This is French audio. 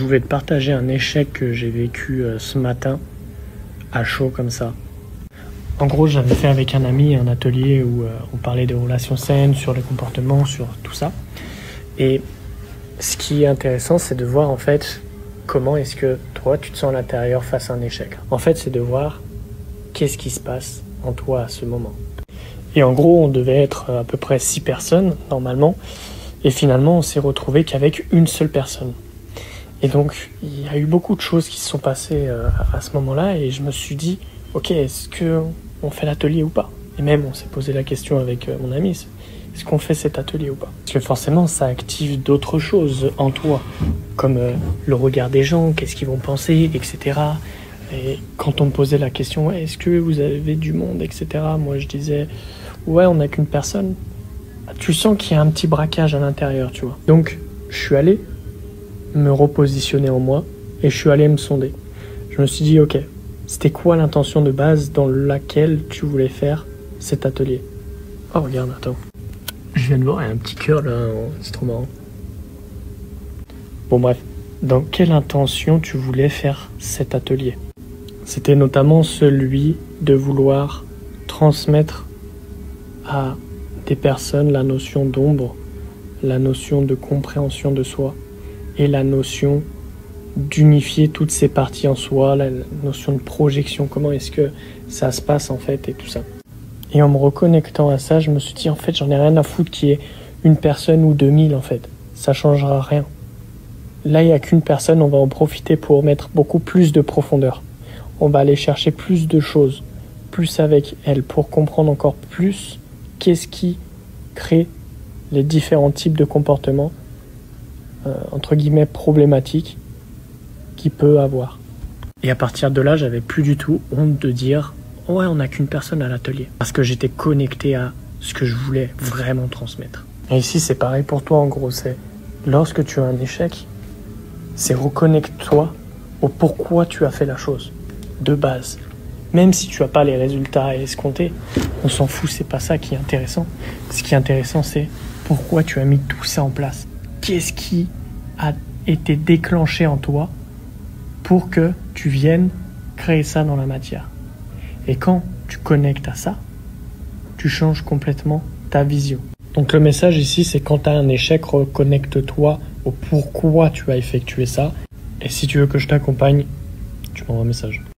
Je voulais te partager un échec que j'ai vécu ce matin, à chaud comme ça. En gros, j'avais fait avec un ami un atelier où on parlait des relations saines, sur les comportements, sur tout ça. Et ce qui est intéressant, c'est de voir en fait comment est-ce que toi, tu te sens à l'intérieur face à un échec. En fait, c'est de voir qu'est-ce qui se passe en toi à ce moment. Et en gros, on devait être à peu près 6 personnes, normalement. Et finalement, on s'est retrouvé qu'avec une seule personne. Et donc, il y a eu beaucoup de choses qui se sont passées à ce moment-là. Et je me suis dit, ok, est-ce qu'on fait l'atelier ou pas? Et même, on s'est posé la question avec mon ami, est-ce qu'on fait cet atelier ou pas? Parce que forcément, ça active d'autres choses en toi, comme le regard des gens, qu'est-ce qu'ils vont penser, etc. Et quand on me posait la question, ouais, est-ce que vous avez du monde, etc. Moi, je disais, ouais, on n'a qu'une personne. Tu sens qu'il y a un petit braquage à l'intérieur, tu vois. Donc, je suis allé me repositionner en moi et je suis allé me sonder. Je me suis dit, ok, c'était quoi l'intention de base dans laquelle tu voulais faire cet atelier? Oh, regarde, attends. Je viens de voir, il y a un petit cœur là, c'est trop marrant. Bon, bref, dans quelle intention tu voulais faire cet atelier? C'était notamment celui de vouloir transmettre à des personnes la notion d'ombre, la notion de compréhension de soi et la notion d'unifier toutes ces parties en soi, la notion de projection, comment est-ce que ça se passe en fait et tout ça. Et en me reconnectant à ça, je me suis dit en fait j'en ai rien à foutre qu'il y ait une personne ou 2000 en fait, ça changera rien. Là il n'y a qu'une personne, on va en profiter pour mettre beaucoup plus de profondeur. On va aller chercher plus de choses, plus avec elle, pour comprendre encore plus qu'est-ce qui crée les différents types de comportements entre guillemets problématiques qu'il peut avoir. Et à partir de là, j'avais plus du tout honte de dire ouais, on n'a qu'une personne à l'atelier, parce que j'étais connecté à ce que je voulais vraiment transmettre. Et ici, c'est pareil pour toi, en gros, c'est lorsque tu as un échec, c'est reconnecte-toi au pourquoi tu as fait la chose, de base. Même si tu n'as pas les résultats à escompter, on s'en fout, c'est pas ça qui est intéressant. Ce qui est intéressant, c'est pourquoi tu as mis tout ça en place. Qu'est-ce qui a été déclenché en toi pour que tu viennes créer ça dans la matière. Et quand tu connectes à ça, tu changes complètement ta vision. Donc le message ici, c'est quand tu as un échec, reconnecte-toi au pourquoi tu as effectué ça. Et si tu veux que je t'accompagne, tu m'envoies un message.